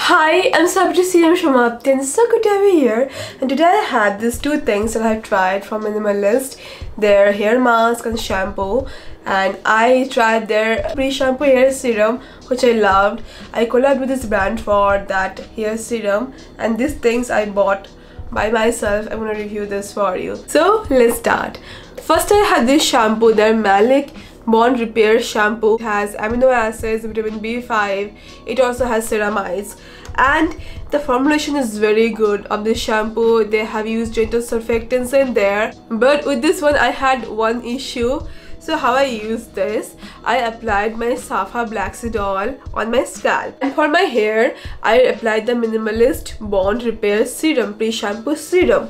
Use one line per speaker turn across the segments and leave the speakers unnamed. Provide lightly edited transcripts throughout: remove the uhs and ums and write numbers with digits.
Hi, I'm so happy to see you, Shumapti, and it's so good to have you here. And today I had these two things that I've tried from Minimalist, their hair mask and shampoo. And I tried their pre-shampoo hair serum, which I loved. I collabed with this brand for that hair serum, and these things I bought by myself. I'm gonna review this for you. So let's start. First, I had this shampoo, their Maleic Bond Repair shampoo. It has amino acids, vitamin B5. It also has ceramides, and the formulation is very good of this shampoo. They have used gentle surfactants in there, but with this one I had one issue. So how I used this, I applied my Safa Black Seed Oil on my scalp, and for my hair I applied the Minimalist Bond Repair Serum, pre-shampoo serum.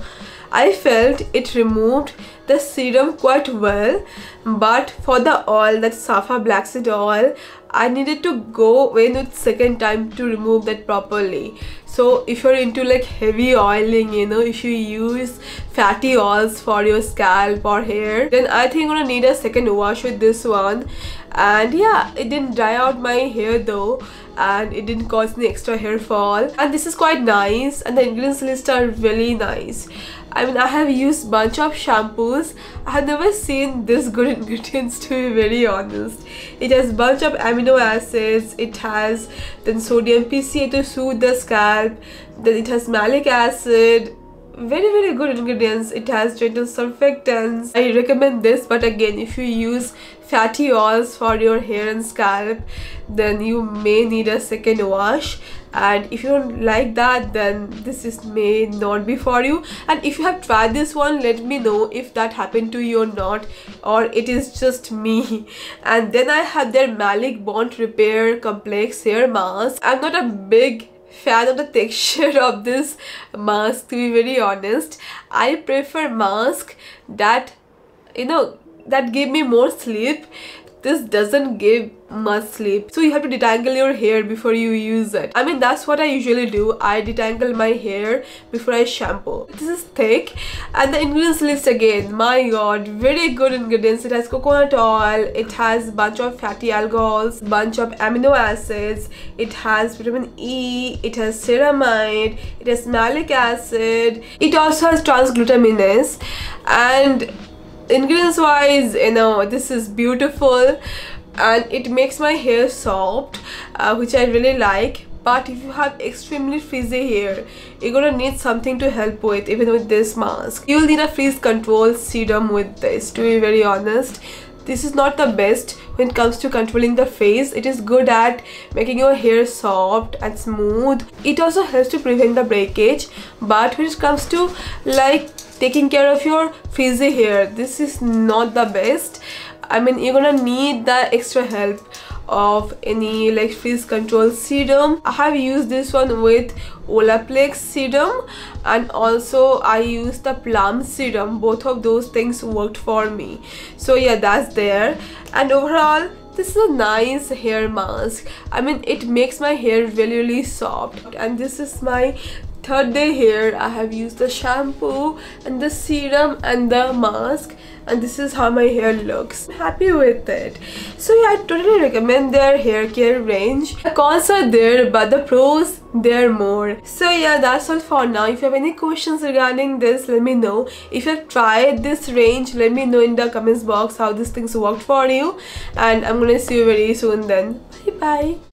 I felt it removed the serum quite well, but for the oil, that Safa Black Seed Oil, I needed to go in with second time to remove that properly. So if you're into like heavy oiling, if you use fatty oils for your scalp or hair, then I think you're gonna need a second wash with this one. And yeah, it didn't dry out my hair though, and it didn't cause any extra hair fall. And this is quite nice, and the ingredients list are really nice. I mean, I have used bunch of shampoos. I have never seen this good ingredients, to be very honest. It has bunch of amino acids. It has then sodium PCA to soothe the scalp. Then it has malic acid. Very good ingredients. It has gentle surfactants. I recommend this, but again, if you use fatty oils for your hair and scalp, then you may need a second wash. And if you don't like that, then this may not be for you. And if you have tried this one, let me know if that happened to you or not, or it is just me. And then I have their Maleic Bond Repair Complex Hair Mask. I'm not a big fan of the texture of this mask, to be very honest. I prefer mask that that give me more sleep. This doesn't give much sleep, so you have to detangle your hair before you use it. I mean, that's what I usually do. I detangle my hair before I shampoo. This is thick, and the ingredients list again, my god, very good ingredients. It has coconut oil, it has bunch of fatty alcohols, bunch of amino acids, it has vitamin E, it has ceramide, it has malic acid, it also has transglutaminase. And ingredients wise, this is beautiful, and it makes my hair soft, which I really like. But if you have extremely frizzy hair, you're gonna need something to help with. Even with this mask, you'll need a frizz control serum with this, to be very honest. This is not the best when it comes to controlling the frizz. It is good at making your hair soft and smooth. It also helps to prevent the breakage, but when it comes to like taking care of your frizzy hair, this is not the best. I mean, you're gonna need the extra help of any like frizz control serum. I have used this one with Olaplex serum, and also I used the plum serum. Both of those things worked for me. So yeah, that's there. And overall, this is a nice hair mask. I mean, it makes my hair really soft. And this is my third day here. I have used the shampoo and the serum and the mask, and this is how my hair looks. I'm happy with it. So yeah, I totally recommend their hair care range. The cons are there, but the pros, they're more. So yeah, that's all for now. If you have any questions regarding this, let me know. If you have tried this range, let me know in the comments box how these things worked for you. And I'm gonna see you very soon then. Bye bye.